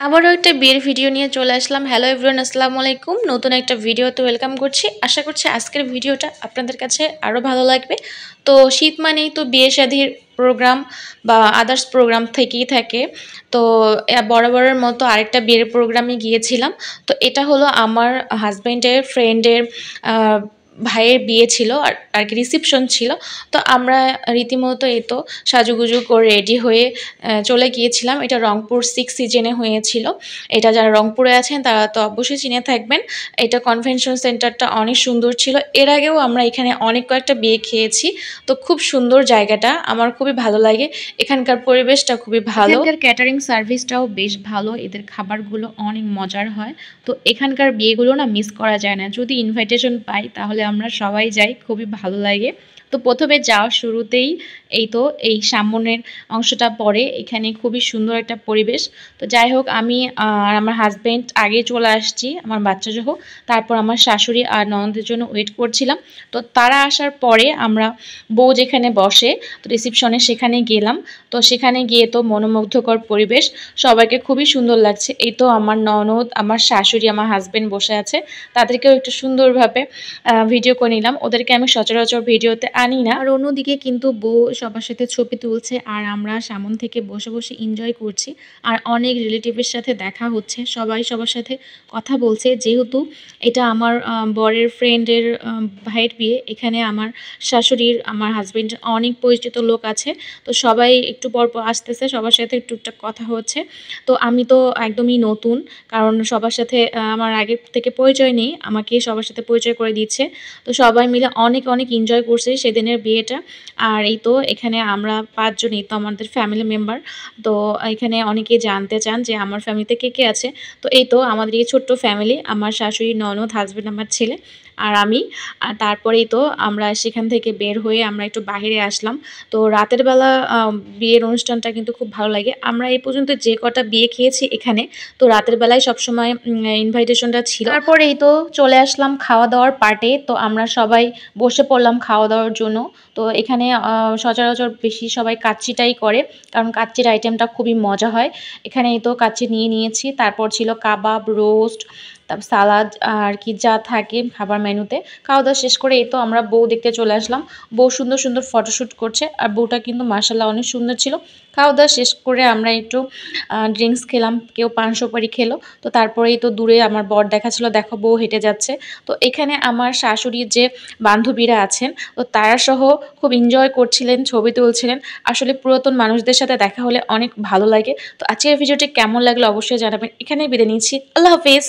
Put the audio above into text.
আবারও একটা বিয়ের ভিডিও নিয়ে চলে আসলাম। হ্যালো এভরিওয়ান, আসসালামু আলাইকুম। নতুন একটা ভিডিওতে ওয়েলকাম করছি। আশা করছি আজকের ভিডিওটা আপনাদের কাছে আরও ভালো লাগবে। তো শীত মানেই তো বিয়ে শাদির প্রোগ্রাম বা আদার্স প্রোগ্রাম থেকেই থাকে। তো বরাবরের মতো আরেকটা বিয়ের প্রোগ্রামে গিয়েছিলাম। তো এটা হলো আমার হাজব্যান্ডের ফ্রেন্ডের ভাইয়ের বিয়ে ছিল, আর কি রিসেপশন ছিল। তো আমরা রীতিমতো এই তো সাজুগুজু করে রেডি হয়ে চলে গিয়েছিলাম। এটা রংপুর 6 সিজনে হয়েছিল। এটা যারা রংপুরে আছেন তারা তো অবশ্যই চিনে থাকবেন। এটা কনভেনশন সেন্টারটা অনেক সুন্দর ছিল। এর আগেও আমরা এখানে অনেক কয়েকটা বিয়ে খেয়েছি। তো খুব সুন্দর জায়গাটা, আমার খুবই ভালো লাগে। এখানকার পরিবেশটা খুবই ভালো, এখানকার ক্যাটারিং সার্ভিসটাও বেশ ভালো, এদের খাবারগুলো অনেক মজার হয়। তো এখানকার বিয়েগুলো না মিস করা যায় না। যদি ইনভাইটেশন পাই তাহলে আমরা সবাই যাই, খুবই ভালো লাগে। তো প্রথমে যাওয়ার শুরুতেই এই তো এই সামনের অংশটা পড়ে, এখানে খুবই সুন্দর একটা পরিবেশ। তো যাই হোক, আমি আর আমার হাজব্যান্ড আগে চলে আসছি আমার বাচ্চা সহ। তারপর আমার শাশুড়ি আর ননদের জন্য ওয়েট করছিলাম। তো তারা আসার পরে আমরা বউ যেখানে বসে তো রিসেপশনে সেখানে গেলাম। তো সেখানে গিয়ে তো মনোমুগ্ধকর পরিবেশ, সবাইকে খুবই সুন্দর লাগছে। এই তো আমার ননদ, আমার শাশুড়ি, আমার হাজব্যান্ড বসে আছে, তাদেরকেও একটু সুন্দরভাবে ভিডিও করে নিলাম। ওদেরকে আমি সচরাচর ভিডিওতে আনি না। আর অন্যদিকে কিন্তু বউ সবার সাথে ছবি তুলছে আর আমরা সামন থেকে বসে বসে এনজয় করছি। আর অনেক রিলেটিভের সাথে দেখা হচ্ছে, সবাই সবার সাথে কথা বলছে। যেহেতু এটা আমার বরের ফ্রেন্ডের ভাইয়ের বিয়ে, এখানে আমার শাশুড়ির, আমার হাজব্যান্ডের অনেক পরিচিত লোক আছে। তো সবাই একটু পর পর আসতেছে, সবার সাথে টুকটাক কথা হচ্ছে। তো আমি তো একদমই নতুন, কারণ সবার সাথে আমার আগের থেকে পরিচয় নেই, আমাকে সবার সাথে পরিচয় করে দিচ্ছে। তো সবাই মিলে অনেক অনেক এনজয় করছে সেদিনের বিয়েটা। আর এই তো এখানে আমরা 5 জন, এই তো আমাদের ফ্যামিলি মেম্বার। তো এখানে অনেকেই জানতে চান যে আমার ফ্যামিলিতে কে কে আছে। তো এই তো আমাদের এই ছোট্ট ফ্যামিলি, আমার শাশুড়ি, ননদ, হাজব্যান্ড, আমার ছেলে আর আমি। আর তারপরেই তো আমরা সেখান থেকে বের হয়ে আমরা একটু বাহিরে আসলাম। তো রাতের বেলা বিয়ের অনুষ্ঠানটা কিন্তু খুব ভালো লাগে। আমরা এই পর্যন্ত যে কটা বিয়ে খেয়েছি এখানে, তো রাতের বেলায় সবসময় ইনভাইটেশনটা ছিল। তারপরেই তো চলে আসলাম খাওয়া দাওয়ার পার্টে। তো আমরা সবাই বসে পড়লাম খাওয়া দাওয়ার জন্য। তো এখানে সচরাচর বেশি সবাই কাচ্চিটাই করে, কারণ কাচ্চির আইটেমটা খুবই মজা হয়। এখানে এই তো কাচ্চি নিয়ে নিয়েছি, তারপর ছিল কাবাব, রোস্ট, তারপর সালাদ আর কি যা থাকে খাবার মেনুতে। খাওয়া দাওয়া শেষ করে এই তো আমরা বউ দেখতে চলে আসলাম। বউ সুন্দর সুন্দর ফটোশ্যুট করছে, আর বউটা কিন্তু মার্শাল্লাহ অনেক সুন্দর ছিল। খাওয়া দাওয়া শেষ করে আমরা একটু ড্রিঙ্কস খেলাম, কেউ পান সুপারি খেলো। তো তারপরেই তো দূরে আমার বর দেখাচ্ছিল, দেখো বউ হেঁটে যাচ্ছে। তো এখানে আমার শাশুড়ির যে বান্ধবীরা আছেন, তো তারা সহ খুব এনজয় করছিলেন, ছবি তুলছিলেন। আসলে পুরাতন মানুষদের সাথে দেখা হলে অনেক ভালো লাগে। তো আজকের ভিডিওটি কেমন লাগলো অবশ্যই জানাবেন। এখানেই বিদায় নিচ্ছি, আল্লাহ হাফেজ।